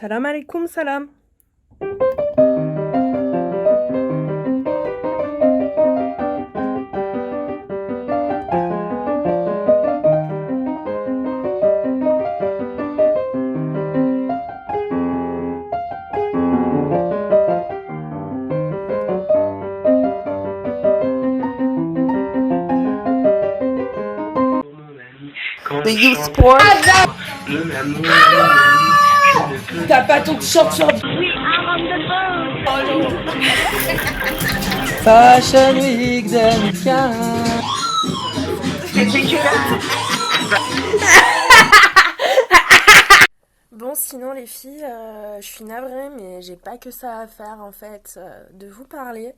Salam alaikum, salam. The youth sport. T'as pas ton t-shirt sur... Fashion Week 2015. Bon, sinon les filles, je suis navrée, mais j'ai pas que ça à faire en fait, de vous parler.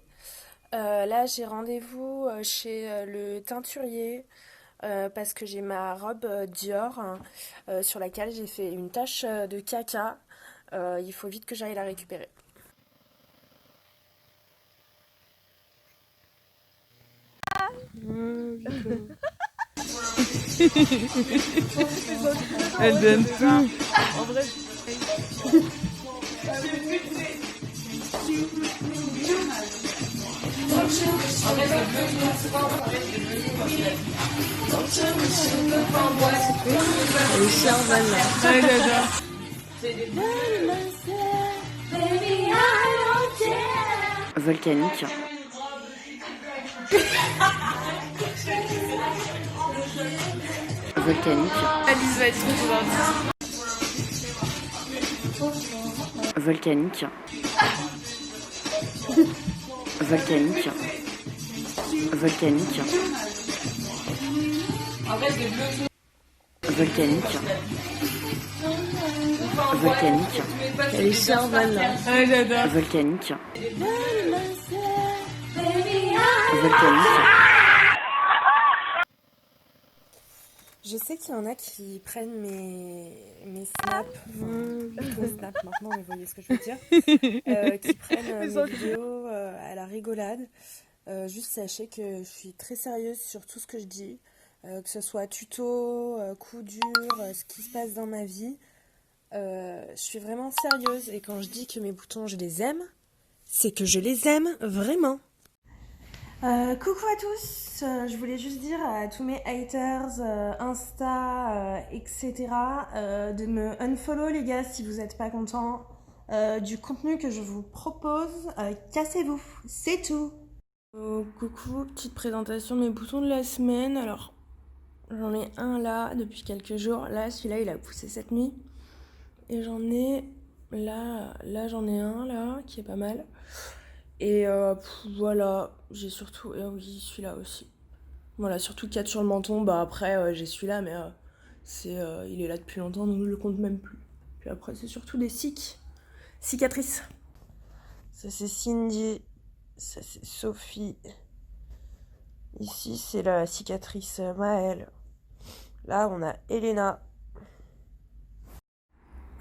Là, j'ai rendez-vous chez le teinturier parce que j'ai ma robe Dior sur laquelle j'ai fait une tache de caca. Il faut vite que j'aille la récupérer. Elle donne tout. En vrai, Elle est charmante là. Ouais, j'adore. Volcanique. Volcanique. Alice va être Volcanique. Volcanique. Volcanique. Volcanique. Volcanique. Elle est charmante là. Ouais, j'adore. Volcanique. Volcanique. Je sais qu'il y en a qui prennent mes snaps, mes snaps maintenant, mais vous voyez ce que je veux dire, qui prennent mes vidéos à la rigolade. Juste sachez que je suis très sérieuse sur tout ce que je dis, que ce soit tuto, coup dur, ce qui se passe dans ma vie. Je suis vraiment sérieuse et quand je dis que mes boutons je les aime, c'est que je les aime vraiment. Coucou à tous, je voulais juste dire à tous mes haters, Insta, etc. De me unfollow les gars si vous n'êtes pas contents du contenu que je vous propose. Cassez-vous, c'est tout. Coucou, petite présentation de mes boutons de la semaine. Alors, j'en ai un là depuis quelques jours. Là, celui-là, il a poussé cette nuit. Et j'en ai, là j'en ai un là qui est pas mal. Et voilà, j'ai surtout... oui, celui-là aussi. Voilà, surtout 4 sur le menton. Bah après, j'ai celui-là, mais il est là depuis longtemps, donc je le compte même plus. Puis après, c'est surtout des cicatrices. Ça, c'est Cindy. Ça, c'est Sophie. Ici, c'est la cicatrice Maëlle. Là, on a Elena.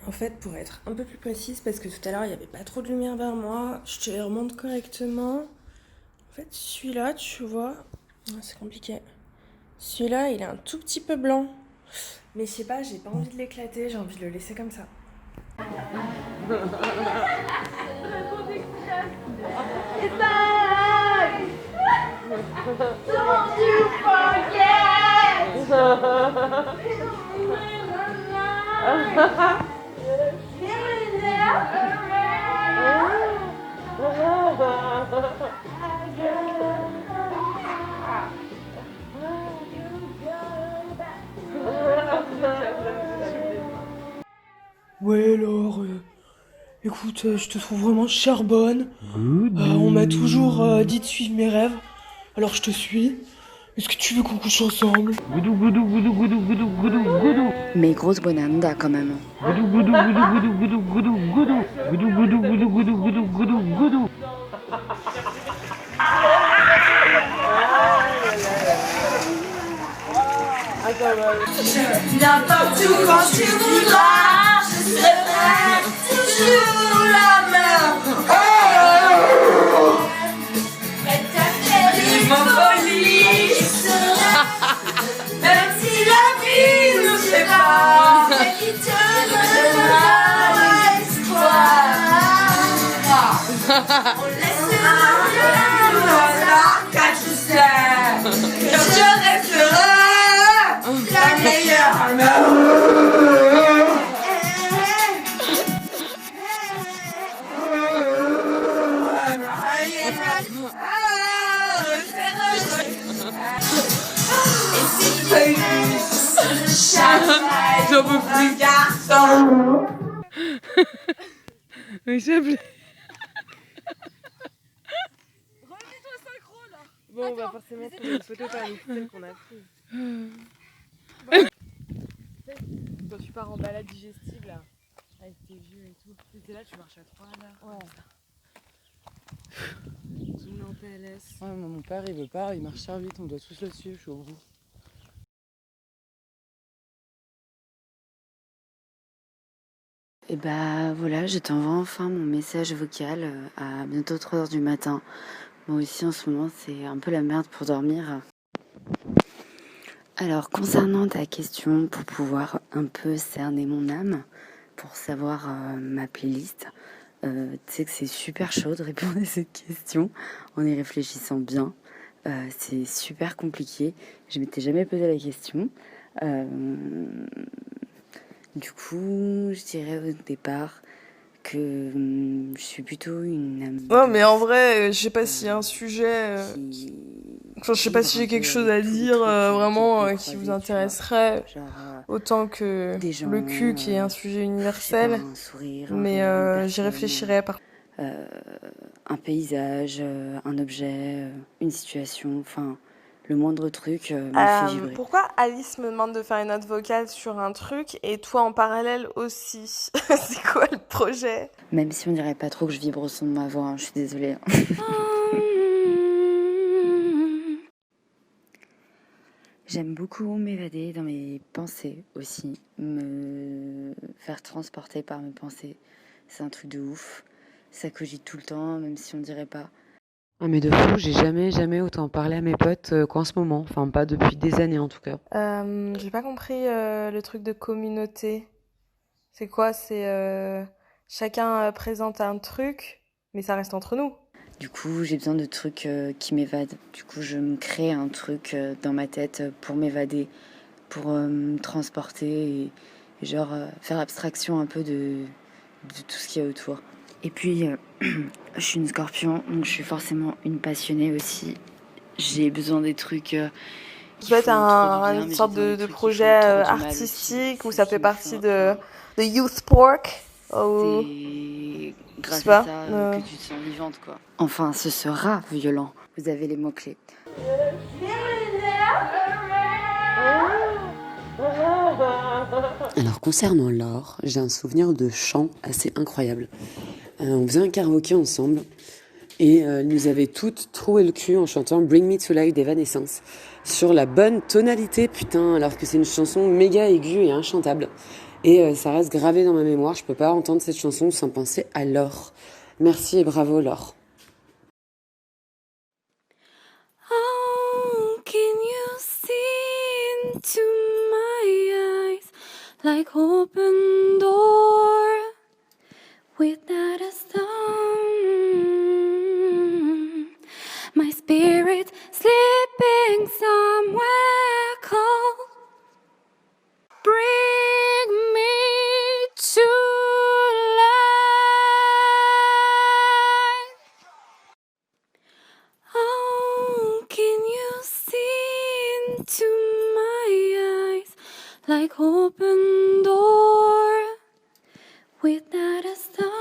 En fait, pour être un peu plus précise, parce que tout à l'heure, il n'y avait pas trop de lumière vers moi, je te les remonte correctement. En fait, celui-là, tu vois, c'est compliqué. Celui-là, il est un tout petit peu blanc. Mais je sais pas, j'ai pas envie de l'éclater, j'ai envie de le laisser comme ça. Don't you forget. Ouais alors, écoute, je te trouve vraiment charbonne. On m'a toujours dit de suivre mes rêves, alors je te suis. Est-ce que tu veux qu'on couche ensemble? Goudou goudou goudou goudou goudou goudou goudou. Mais grosse bonanda quand même. Goudou goudou goudou goudou goudou goudou goudou. Goudou goudou goudou goudou goudou goudou goudou. N'importe où quand tu voudras, je serai toujours la même. Prête à faire une folie, je serai. Même si la vie nous sépare, et qui te donnera On laissera car tu sais que je resterai la meilleure. J'en peux plus. Garçon. Mais s'il te plaît. Bon, on va forcément trouver une photo parmi celles qu'on a prises. Quand tu pars en balade digestive là, avec tes vieux et tout, t'es là, tu marches à 3 à l'heure. Ouais. Tu me mets en PLS. Ouais, mon père il veut pas, il marche super vite, on doit tous le suivre, je suis au bout. Et bah voilà, je t'envoie enfin mon message vocal à bientôt 3h du matin. Moi aussi en ce moment c'est un peu la merde pour dormir. Alors concernant ta question, pour pouvoir un peu cerner mon âme, pour savoir ma playlist, tu sais que c'est super chaud de répondre à cette question en y réfléchissant bien. C'est super compliqué, je m'étais jamais posé la question. Du coup, je dirais au départ que je suis plutôt une âme. Non, mais en vrai, je sais pas s'il y a un sujet. qui Enfin, je sais pas si j'ai quelque chose à dire vraiment qui vous intéresserait. Genre, Autant que des gens, le cul qui est un sujet je sais universel. pas, un sourire, un Mais regard, une j'y personne, réfléchirai par un paysage, un objet, une situation, enfin le moindre truc me fait vibrer. Pourquoi Alice me demande de faire une note vocale sur un truc et toi en parallèle aussi? C'est quoi le projet? Même si on dirait pas trop que je vibre au son de ma voix, hein, je suis désolée. J'aime beaucoup m'évader dans mes pensées aussi, me faire transporter par mes pensées. C'est un truc de ouf. Ça cogite tout le temps, même si on dirait pas. Ah mais de fou, j'ai jamais autant parlé à mes potes qu'en ce moment. Enfin pas depuis des années en tout cas. J'ai pas compris le truc de communauté. C'est quoi? C'est chacun présente un truc, mais ça reste entre nous. Du coup, j'ai besoin de trucs qui m'évadent. Du coup, je me crée un truc dans ma tête pour m'évader, pour me transporter et genre faire abstraction un peu de tout ce qu'il y a autour. Et puis, je suis une scorpion, donc je suis forcément une passionnée aussi. J'ai besoin des trucs Ça peut être une sorte de projet artistique où ça fait partie de Youth Pork. C'est grâce pas, à ça que tu te sens vivante, quoi. Enfin, ce sera violent. Vous avez les mots-clés. Alors concernant Laure, j'ai un souvenir de chant assez incroyable. On faisait un karaoké ensemble et elle nous avait toutes troué le cul en chantant Bring Me to Life d'Evanescence sur la bonne tonalité, putain, alors que c'est une chanson méga aiguë et inchantable. Et ça reste gravé dans ma mémoire, je peux pas entendre cette chanson sans penser à Laure. Merci et bravo Laure. How can you see into my eyes like open door without a sound? My spirit sleeping somewhere cold. Bring me to life. How can you see into my eyes like open door without a sound?